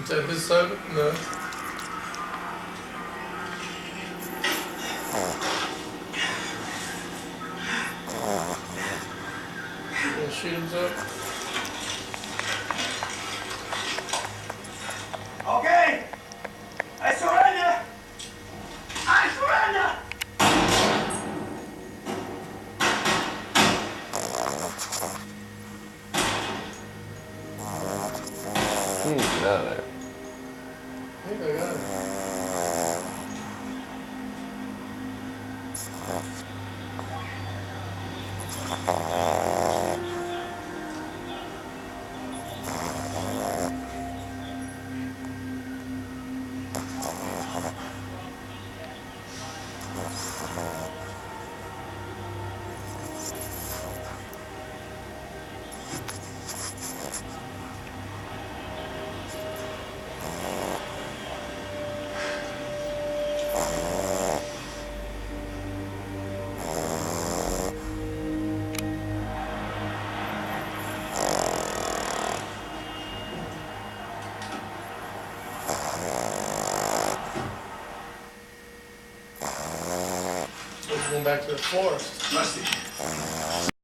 Is that his soda? No. Gonna shoot himself? Okay! I surrender! I surrender! He needs to get out of there. I think I got it. Going back to the forest. Rusty.